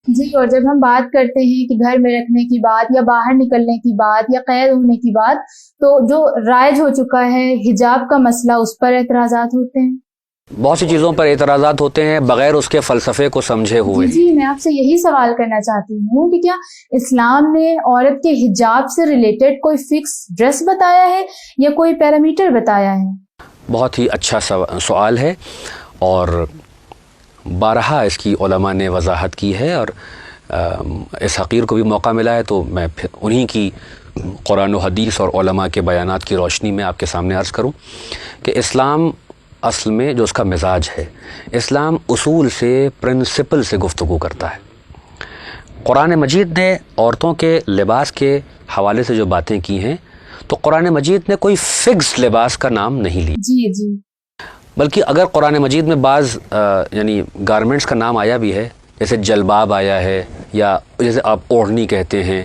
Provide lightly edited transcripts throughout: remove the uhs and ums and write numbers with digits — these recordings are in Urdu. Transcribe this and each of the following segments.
جی، اور جب ہم بات کرتے ہیں کہ گھر میں رکھنے کی بات یا باہر نکلنے کی بات یا قید ہونے کی بات، تو جو رائج ہو چکا ہے حجاب کا مسئلہ، اس پر اعتراضات ہوتے ہیں۔ بہت سی چیزوں پر اعتراضات ہوتے ہیں بغیر اس کے فلسفے کو سمجھے ہوئے۔ جی میں آپ سے یہی سوال کرنا چاہتی ہوں کہ کیا اسلام نے عورت کے حجاب سے ریلیٹڈ کوئی فکس ڈریس بتایا ہے یا کوئی پیرامیٹر بتایا ہے؟ بہت ہی اچھا سوال ہے، اور بارہا اس کی علماء نے وضاحت کی ہے، اور اس حقیر کو بھی موقع ملا ہے تو میں پھر انہی کی قرآن و حدیث اور علماء کے بیانات کی روشنی میں آپ کے سامنے عرض کروں کہ اسلام اصل میں جو اس کا مزاج ہے، اسلام اصول سے، پرنسپل سے گفتگو کرتا ہے۔ قرآن مجید نے عورتوں کے لباس کے حوالے سے جو باتیں کی ہیں تو قرآن مجید نے کوئی فکس لباس کا نام نہیں لی، جی بلکہ اگر قرآن مجید میں بعض یعنی گارمنٹس کا نام آیا بھی ہے، جیسے جلباب آیا ہے، یا جیسے آپ اوڑھنی کہتے ہیں،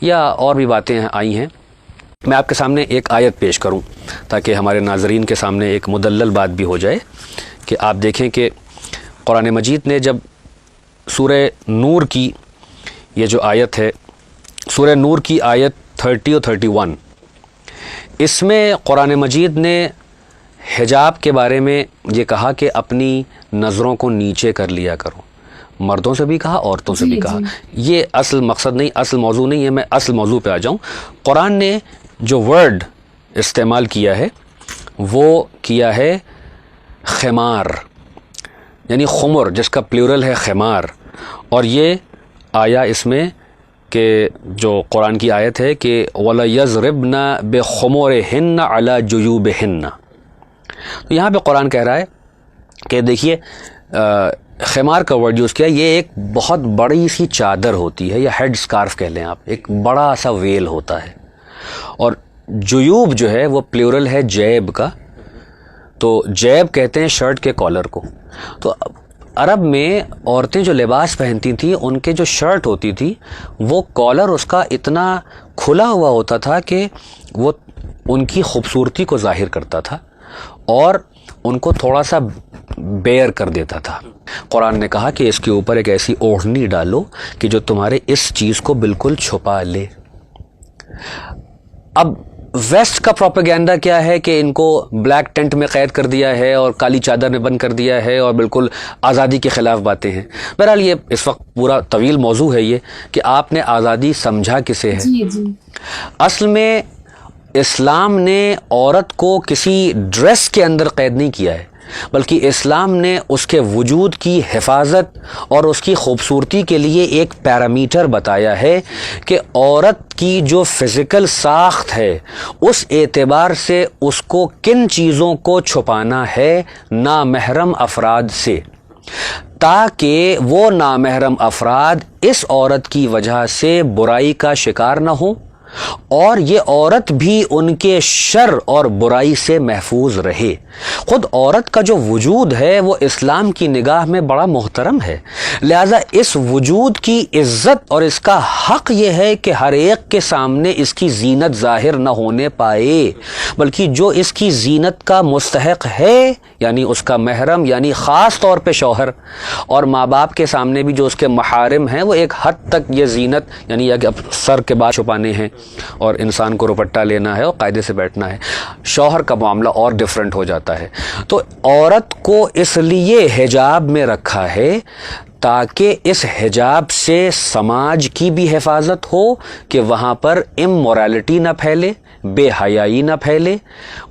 یا اور بھی باتیں آئی ہیں، میں آپ کے سامنے ایک آیت پیش کروں تاکہ ہمارے ناظرین کے سامنے ایک مدلل بات بھی ہو جائے کہ آپ دیکھیں کہ قرآن مجید نے جب سورہ نور کی یہ جو آیت ہے، سورہ نور کی آیت 30 اور 31، اس میں قرآن مجید نے حجاب کے بارے میں یہ کہا کہ اپنی نظروں کو نیچے کر لیا کرو، مردوں سے بھی کہا، عورتوں سے بھی کہا۔ یہ اصل مقصد نہیں، اصل موضوع نہیں ہے، میں اصل موضوع پہ آ جاؤں۔ قرآن نے جو ورڈ استعمال کیا ہے وہ کیا ہے خمار، یعنی خمر، جس کا پلیورل ہے خمار، اور یہ آیا اس میں کہ جو قرآن کی آیت ہے کہ وَلَيَضْرِبْنَ بِخُمُرِهِنَّ عَلَى جُيُوبِهِنَّ، تو یہاں پہ قرآن کہہ رہا ہے کہ دیکھیے خمار کا ورڈ یوز کیا، یہ ایک بہت بڑی سی چادر ہوتی ہے، یا ہیڈ سکارف کہہ لیں آپ، ایک بڑا سا ویل ہوتا ہے، اور جیوب جو ہے وہ پلیورل ہے جیب کا، تو جیب کہتے ہیں شرٹ کے کالر کو۔ تو عرب میں عورتیں جو لباس پہنتی تھیں ان کے جو شرٹ ہوتی تھی وہ کالر اس کا اتنا کھلا ہوا ہوتا تھا کہ وہ ان کی خوبصورتی کو ظاہر کرتا تھا اور ان کو تھوڑا سا بیئر کر دیتا تھا۔ قرآن نے کہا کہ اس کے اوپر ایک ایسی اوڑھنی ڈالو کہ جو تمہارے اس چیز کو بالکل چھپا لے۔ اب ویسٹ کا پروپیگینڈا کیا ہے کہ ان کو بلیک ٹینٹ میں قید کر دیا ہے اور کالی چادر میں بند کر دیا ہے اور بالکل آزادی کے خلاف باتیں ہیں۔ بہرحال یہ اس وقت پورا طویل موضوع ہے یہ کہ آپ نے آزادی سمجھا کسے ہے۔ اصل میں اسلام نے عورت کو کسی ڈریس کے اندر قید نہیں کیا ہے، بلکہ اسلام نے اس کے وجود کی حفاظت اور اس کی خوبصورتی کے لیے ایک پیرامیٹر بتایا ہے کہ عورت کی جو فزیکل ساخت ہے اس اعتبار سے اس کو کن چیزوں کو چھپانا ہے نامحرم افراد سے، تاکہ وہ نامحرم افراد اس عورت کی وجہ سے برائی کا شکار نہ ہوں اور یہ عورت بھی ان کے شر اور برائی سے محفوظ رہے۔ خود عورت کا جو وجود ہے وہ اسلام کی نگاہ میں بڑا محترم ہے، لہذا اس وجود کی عزت اور اس کا حق یہ ہے کہ ہر ایک کے سامنے اس کی زینت ظاہر نہ ہونے پائے، بلکہ جو اس کی زینت کا مستحق ہے یعنی اس کا محرم، یعنی خاص طور پہ شوہر اور ماں باپ کے سامنے بھی جو اس کے محارم ہیں، وہ ایک حد تک یہ زینت یعنی اب سر کے بال چھپانے ہیں اور انسان کو روپٹہ لینا ہے اور قاعدے سے بیٹھنا ہے۔ شوہر کا معاملہ اور ڈیفرنٹ ہو جاتا ہے۔ تو عورت کو اس لیے حجاب میں رکھا ہے تاکہ اس حجاب سے سماج کی بھی حفاظت ہو کہ وہاں پر امورالٹی نہ پھیلے، بے حیائی نہ پھیلے،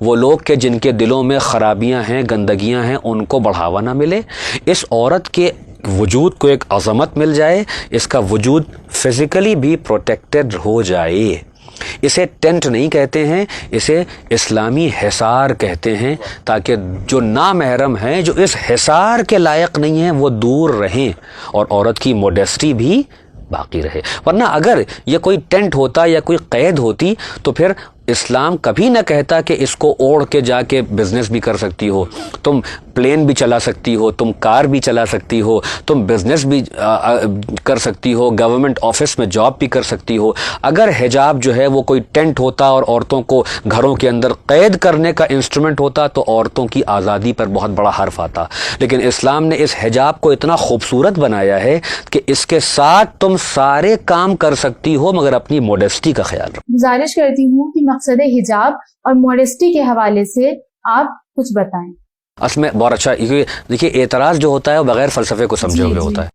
وہ لوگ کہ جن کے دلوں میں خرابیاں ہیں، گندگیاں ہیں، ان کو بڑھاوا نہ ملے، اس عورت کے وجود کو ایک عظمت مل جائے، اس کا وجود فزیکلی بھی پروٹیکٹڈ ہو جائے۔ اسے ٹینٹ نہیں کہتے ہیں، اسے اسلامی حصار کہتے ہیں، تاکہ جو نامحرم ہیں، جو اس حصار کے لائق نہیں ہیں، وہ دور رہیں اور عورت کی موڈیسٹی بھی باقی رہے۔ ورنہ اگر یہ کوئی ٹینٹ ہوتا یا کوئی قید ہوتی تو پھر اسلام کبھی نہ کہتا کہ اس کو اوڑھ کے جا کے بزنس بھی کر سکتی ہو، تم پلین بھی چلا سکتی ہو، تم کار بھی چلا سکتی ہو، تم بزنس بھی کر سکتی ہو، گورنمنٹ آفس میں جاب بھی کر سکتی ہو۔ اگر حجاب جو ہے وہ کوئی ٹینٹ ہوتا اور عورتوں کو گھروں کے اندر قید کرنے کا انسٹرومنٹ ہوتا تو عورتوں کی آزادی پر بہت بڑا حرف آتا، لیکن اسلام نے اس حجاب کو اتنا خوبصورت بنایا ہے کہ اس کے ساتھ تم سارے کام کر سکتی ہو مگر اپنی موڈیسٹی کا خیال رکھو۔ گزارش کرتی ہوں کہ مقصد حجاب اور موڈیسٹی کے حوالے سے آپ کچھ بتائیں۔ اصل میں بہت اچھا، دیکھیے اعتراض جو ہوتا ہے وہ بغیر فلسفے کو سمجھے ہوئے ہوتا ہے۔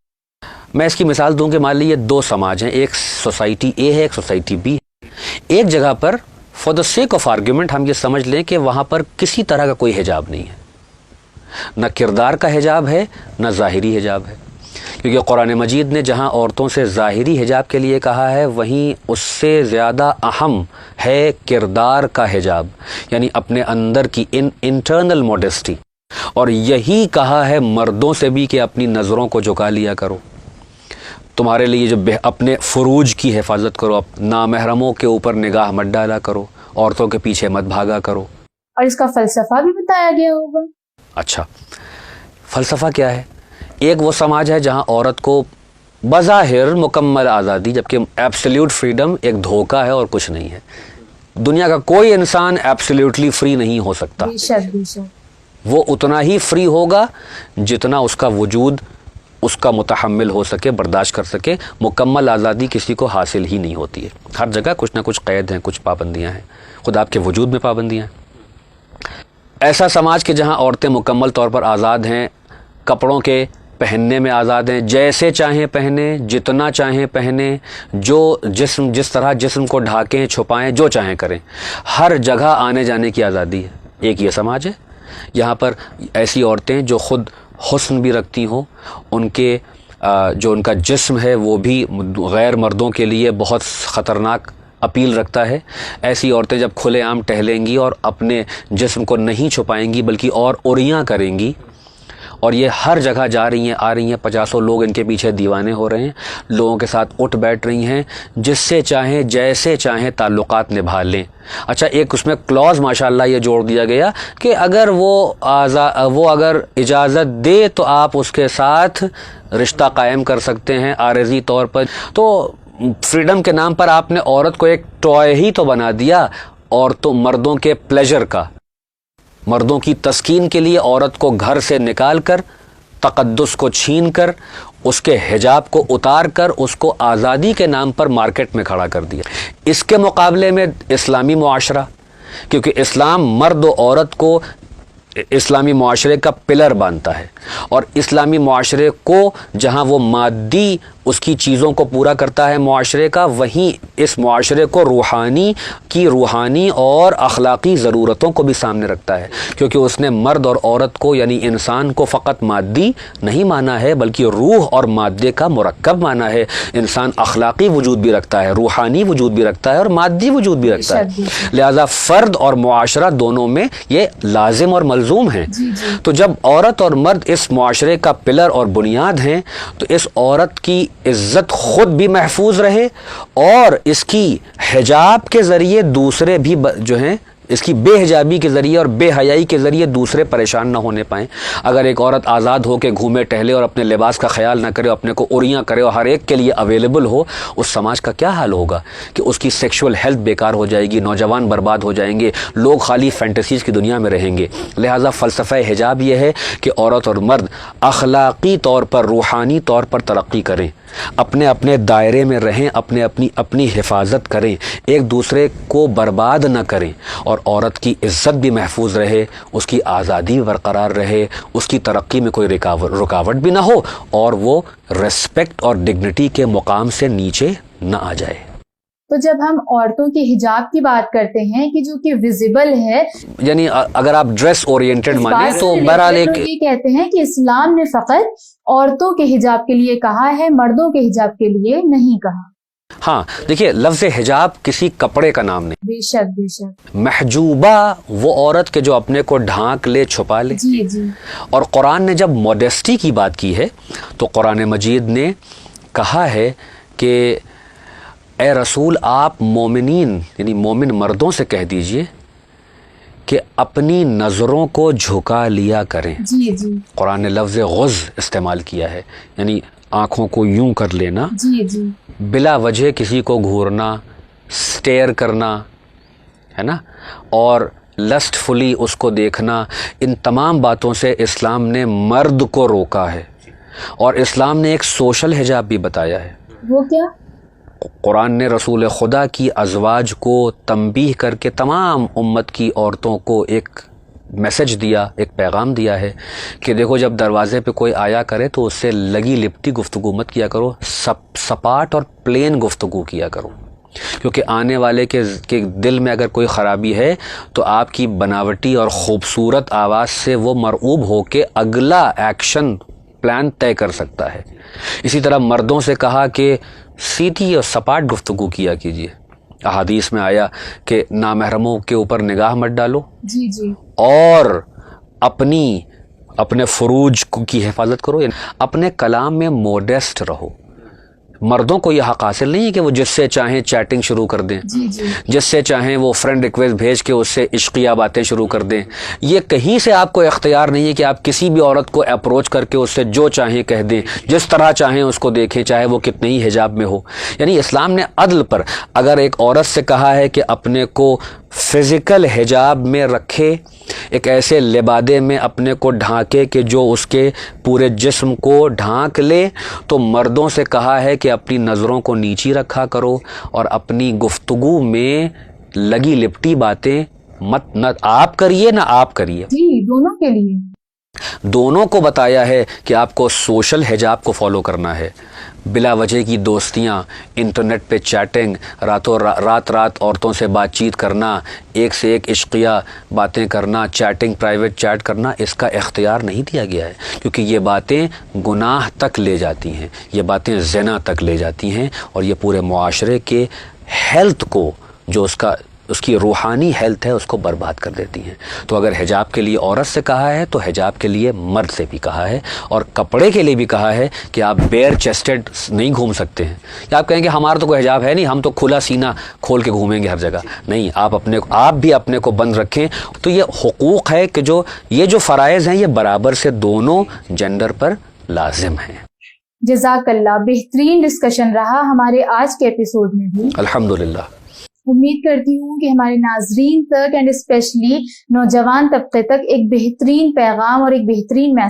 میں اس کی مثال دوں کہ مان لیجیے دو سماج ہیں، ایک سوسائٹی اے ہے، ایک سوسائٹی بی ہے۔ ایک جگہ پر for the sake of argument ہم یہ سمجھ لیں کہ وہاں پر کسی طرح کا کوئی حجاب نہیں ہے، نہ کردار کا حجاب ہے نہ ظاہری حجاب ہے، کیونکہ قرآن مجید نے جہاں عورتوں سے ظاہری حجاب کے لیے کہا ہے وہیں اس سے زیادہ اہم ہے کردار کا حجاب، یعنی اپنے اندر کی انٹرنل موڈیسٹی، اور یہی کہا ہے مردوں سے بھی کہ اپنی نظروں کو جھکا لیا کرو، تمہارے لیے جو اپنے فروج کی حفاظت کرو، نامحرموں کے اوپر نگاہ مت ڈالا کرو، عورتوں کے پیچھے مت بھاگا کرو۔ اور اس کا فلسفہ بھی بتایا گیا ہوگا۔ اچھا، فلسفہ کیا ہے؟ ایک وہ سماج ہے جہاں عورت کو بظاہر مکمل آزادی، جبکہ ایبسلیوٹ فریڈم ایک دھوکہ ہے اور کچھ نہیں ہے۔ دنیا کا کوئی انسان ایبسلیوٹلی فری نہیں ہو سکتا، بے شک بے شک۔ وہ اتنا ہی فری ہوگا جتنا اس کا وجود اس کا متحمل ہو سکے، برداشت کر سکے۔ مکمل آزادی کسی کو حاصل ہی نہیں ہوتی ہے، ہر جگہ کچھ نہ کچھ قید ہیں، کچھ پابندیاں ہیں، خود آپ کے وجود میں پابندیاں ہیں۔ ایسا سماج کہ جہاں عورتیں مکمل طور پر آزاد ہیں، کپڑوں کے پہننے میں آزاد ہیں، جیسے چاہیں پہنیں، جتنا چاہیں پہنیں، جس طرح جسم کو ڈھانکیں، چھپائیں، جو چاہیں کریں، ہر جگہ آنے جانے کی آزادی ہے۔ ایک یہ سماج ہے، یہاں پر ایسی عورتیں جو خود حسن بھی رکھتی ہوں، ان کے جو ان کا جسم ہے وہ بھی غیر مردوں کے لیے بہت خطرناک اپیل رکھتا ہے، ایسی عورتیں جب کھلے عام ٹہلیں گی اور اپنے جسم کو نہیں چھپائیں گی بلکہ اور عریاں کریں گی، اور یہ ہر جگہ جا رہی ہیں، آ رہی ہیں، 50 لوگ ان کے پیچھے دیوانے ہو رہے ہیں، لوگوں کے ساتھ اٹھ بیٹھ رہی ہیں، جس سے چاہیں جیسے چاہیں تعلقات نبھا لیں۔ اچھا، ایک اس میں کلوز ماشاءاللہ یہ جوڑ دیا گیا کہ اگر وہ اگر اجازت دے تو آپ اس کے ساتھ رشتہ قائم کر سکتے ہیں عارضی طور پر۔ تو فریڈم کے نام پر آپ نے عورت کو ایک ٹوائے ہی تو بنا دیا، مردوں کے پلیجر کا، مردوں کی تسکین کے لیے عورت کو گھر سے نکال کر، تقدس کو چھین کر، اس کے حجاب کو اتار کر اس کو آزادی کے نام پر مارکیٹ میں کھڑا کر دیا۔ اس کے مقابلے میں اسلامی معاشرہ، کیونکہ اسلام مرد و عورت کو اسلامی معاشرے کا پلر مانتا ہے، اور اسلامی معاشرے کو جہاں وہ مادی اس کی چیزوں کو پورا کرتا ہے معاشرے کا، وہیں اس معاشرے کو روحانی اور اخلاقی ضرورتوں کو بھی سامنے رکھتا ہے، کیونکہ اس نے مرد اور عورت کو یعنی انسان کو فقط مادی نہیں مانا ہے بلکہ روح اور مادے کا مرکب مانا ہے۔ انسان اخلاقی وجود بھی رکھتا ہے، روحانی وجود بھی رکھتا ہے اور مادی وجود بھی رکھتا ہے، لہذا فرد اور معاشرہ دونوں میں یہ لازم اور ملزوم ہیں۔ تو جب عورت اور مرد اس معاشرے کا پلر اور بنیاد ہیں تو اس عورت کی عزت خود بھی محفوظ رہے اور اس کی حجاب کے ذریعے دوسرے بھی جو ہیں، اس کی بے حجابی کے ذریعے اور بے حیائی کے ذریعے دوسرے پریشان نہ ہونے پائیں۔ اگر ایک عورت آزاد ہو کے گھومے ٹہلے اور اپنے لباس کا خیال نہ کرے، اپنے کو عریاں کرے اور ہر ایک کے لیے اویلیبل ہو، اس سماج کا کیا حال ہوگا کہ اس کی سیکشول ہیلتھ بیکار ہو جائے گی، نوجوان برباد ہو جائیں گے، لوگ خالی فینٹیسیز کی دنیا میں رہیں گے۔ لہٰذا فلسفہ حجاب یہ ہے کہ عورت اور مرد اخلاقی طور پر، روحانی طور پر ترقی کریں، اپنے دائرے میں رہیں، اپنی حفاظت کریں، ایک دوسرے کو برباد نہ کریں، اور عورت کی عزت بھی محفوظ رہے، اس کی آزادی بھی برقرار رہے، اس کی ترقی میں کوئی رکاوٹ بھی نہ ہو، اور وہ ریسپیکٹ اور ڈگنیٹی کے مقام سے نیچے نہ آ جائے۔ تو جب ہم عورتوں کے حجاب کی بات کرتے ہیں کہ جو کہ ویزیبل ہے، یعنی اگر آپ ڈریس اورینٹڈ مانیں تو بہرحال یہ کہتے ہیں کہ اسلام نے فقط عورتوں کے حجاب کے لیے کہا ہے، مردوں کے حجاب کے لیے نہیں کہا۔ ہاں دیکھیے، لفظ حجاب کسی کپڑے کا نام نہیں، بے شک بے شک۔ محجوبہ وہ عورت کے جو اپنے کو ڈھانک لے، چھپا لے۔ جی جی۔ اور قرآن نے جب موڈیسٹی کی بات کی ہے تو قرآن مجید نے کہا ہے کہ اے رسول آپ مومنین یعنی مومن مردوں سے کہہ دیجئے کہ اپنی نظروں کو جھکا لیا کریں. جی جی قرآن نے لفظ غض استعمال کیا ہے, یعنی آنکھوں کو یوں کر لینا, جی جی بلا وجہ کسی کو گھورنا, سٹیئر کرنا ہے نا, اور لسٹ فلی اس کو دیکھنا, ان تمام باتوں سے اسلام نے مرد کو روکا ہے. اور اسلام نے ایک سوشل حجاب بھی بتایا ہے. وہ کیا؟ قرآن نے رسول خدا کی ازواج کو تنبیہ کر کے تمام امت کی عورتوں کو ایک میسج دیا, ایک پیغام دیا ہے کہ دیکھو جب دروازے پہ کوئی آیا کرے تو اس سے لگی لپٹی گفتگو مت کیا کرو, سپاٹ اور پلین گفتگو کیا کرو, کیونکہ آنے والے کے دل میں اگر کوئی خرابی ہے تو آپ کی بناوٹی اور خوبصورت آواز سے وہ مرعوب ہو کے اگلا ایکشن پلان طے کر سکتا ہے. اسی طرح مردوں سے کہا کہ سیدھی اور سپاٹ گفتگو کیا کیجیے. احادیث میں آیا کہ نامحرموں کے اوپر نگاہ مت ڈالو, جی جی اور اپنے فروج کی حفاظت کرو, یعنی اپنے کلام میں موڈیسٹ رہو. مردوں کو یہ حق حاصل نہیں ہے کہ وہ جس سے چاہیں چیٹنگ شروع کر دیں, جی جی جس سے چاہیں وہ فرینڈ ریکویسٹ بھیج کے اس سے عشقیہ باتیں شروع کر دیں. یہ کہیں سے آپ کو اختیار نہیں ہے کہ آپ کسی بھی عورت کو اپروچ کر کے اس سے جو چاہیں کہہ دیں, جس طرح چاہیں اس کو دیکھیں, چاہے وہ کتنے ہی حجاب میں ہو. یعنی اسلام نے عدل پر اگر ایک عورت سے کہا ہے کہ اپنے کو فزیکل حجاب میں رکھے, ایک ایسے لبادے میں اپنے کو ڈھانکے کہ جو اس کے پورے جسم کو ڈھانک لے, تو مردوں سے کہا ہے کہ اپنی نظروں کو نیچی رکھا کرو اور اپنی گفتگو میں لگی لپٹی باتیں مت نہ آپ کریے نہ آپ کریے. جی دونوں کے لیے, دونوں کو بتایا ہے کہ آپ کو سوشل حجاب کو فالو کرنا ہے. بلا وجہ کی دوستیاں, انٹرنیٹ پہ چیٹنگ, رات عورتوں سے بات چیت کرنا, ایک سے ایک عشقیہ باتیں کرنا, چیٹنگ, پرائیویٹ چیٹ کرنا, اس کا اختیار نہیں دیا گیا ہے, کیونکہ یہ باتیں گناہ تک لے جاتی ہیں, یہ باتیں زنا تک لے جاتی ہیں, اور یہ پورے معاشرے کے ہیلتھ کو, جو اس کی روحانی ہیلتھ ہے, اس کو برباد کر دیتی ہیں. تو اگر حجاب کے لیے عورت سے کہا ہے تو حجاب کے لیے مرد سے بھی کہا ہے, اور کپڑے کے لیے بھی کہا ہے کہ آپ بیئر چیسٹڈ نہیں گھوم سکتے ہیں. یا آپ کہیں گے ہمارا تو کوئی حجاب ہے نہیں, ہم تو کھلا سینہ کھول کے گھومیں گے ہر جگہ. نہیں, آپ بھی اپنے کو بند رکھیں. تو یہ حقوق ہے کہ یہ جو فرائض ہیں یہ برابر سے دونوں جینڈر پر لازم ہیں. جزاک اللہ, بہترین ڈسکشن رہا ہمارے آج کے ایپیسوڈ میں بھی. الحمدللہ. امید کرتی ہوں کہ ہمارے ناظرین تک اینڈ اسپیشلی نوجوان طبقے تک ایک بہترین پیغام اور ایک بہترین میسج